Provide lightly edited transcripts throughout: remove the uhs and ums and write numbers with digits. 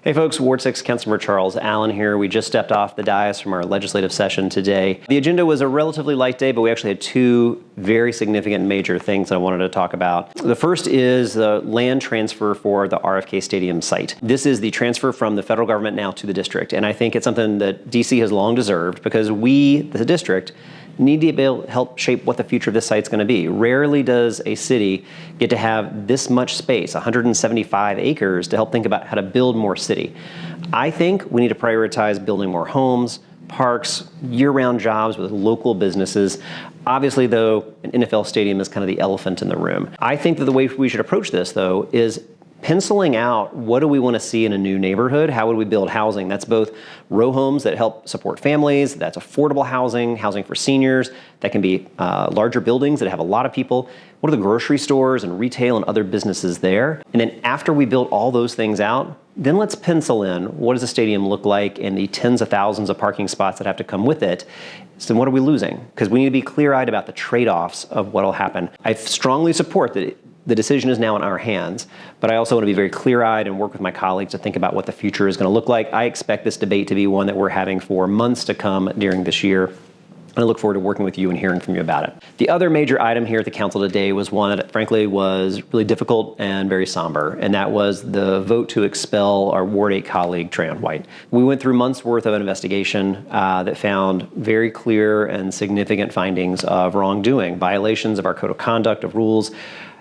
Hey folks, Ward 6 Councilmember Charles Allen here. We just stepped off the dais from our legislative session today. The agenda was a relatively light day, but we actually had two very significant and major things that I wanted to talk about. The first is the land transfer for the RFK Stadium site. This is the transfer from the federal government now to the district, and I think it's something that DC has long deserved because we, the district, need to be able to help shape what the future of this site's going to be. Rarely does a city get to have this much space, 175 acres, to help think about how to build more city. I think we need to prioritize building more homes, parks, year-round jobs with local businesses. Obviously, though, an NFL stadium is kind of the elephant in the room. I think that the way we should approach this, though, is penciling out what do we want to see in a new neighborhood? How would we build housing? That's both row homes that help support families, that's affordable housing, housing for seniors, that can be larger buildings that have a lot of people. What are the grocery stores and retail and other businesses there? And then after we build all those things out, then let's pencil in what does a stadium look like and the tens of thousands of parking spots that have to come with it. So what are we losing? Because we need to be clear-eyed about the trade-offs of what will happen. I strongly support that the decision is now in our hands, but I also want to be very clear-eyed and work with my colleagues to think about what the future is going to look like. I expect this debate to be one that we're having for months to come during this year. And I look forward to working with you and hearing from you about it. The other major item here at the council today was one that frankly was really difficult and very somber, and that was the vote to expel our Ward 8 colleague, Trayon White. We went through months worth of an investigation that found very clear and significant findings of wrongdoing, violations of our code of conduct, of rules.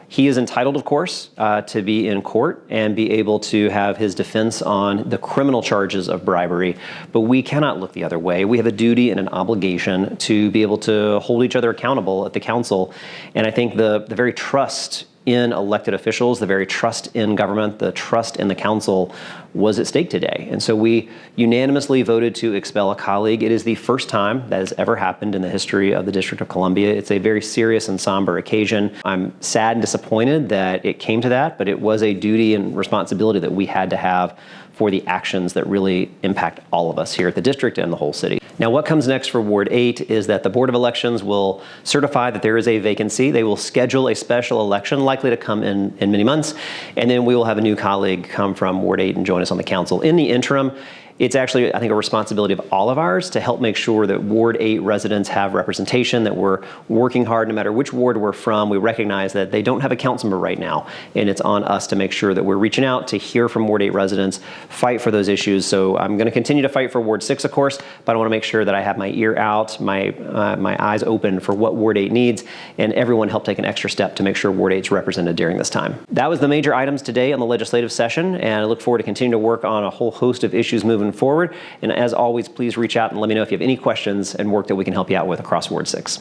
He is entitled, of course, to be in court and be able to have his defense on the criminal charges of bribery, but we cannot look the other way. We have a duty and an obligation to be able to hold each other accountable at the council, and I think the very trust in elected officials, the very trust in government, the trust in the council was at stake today. And so we unanimously voted to expel a colleague. It is the first time that has ever happened in the history of the District of Columbia. It's a very serious and somber occasion. I'm sad and disappointed that it came to that, but it was a duty and responsibility that we had to have for the actions that really impact all of us here at the district and the whole city. Now, what comes next for Ward 8 is that the Board of Elections will certify that there is a vacancy. They will schedule a special election, likely to come in many months, and then we will have a new colleague come from Ward 8 and join us on the council. In the interim, it's actually, I think, a responsibility of all of ours to help make sure that Ward 8 residents have representation, that we're working hard no matter which ward we're from. We recognize that they don't have a council member right now, and it's on us to make sure that we're reaching out to hear from Ward 8 residents, fight for those issues. So I'm going to continue to fight for Ward 6, of course, but I want to make sure that I have my ear out, my eyes open for what Ward 8 needs, and everyone help take an extra step to make sure Ward 8 is represented during this time. That was the major items today on the legislative session, and I look forward to continuing to work on a whole host of issues moving forward. And as always, please reach out and let me know if you have any questions and work that we can help you out with across Ward 6.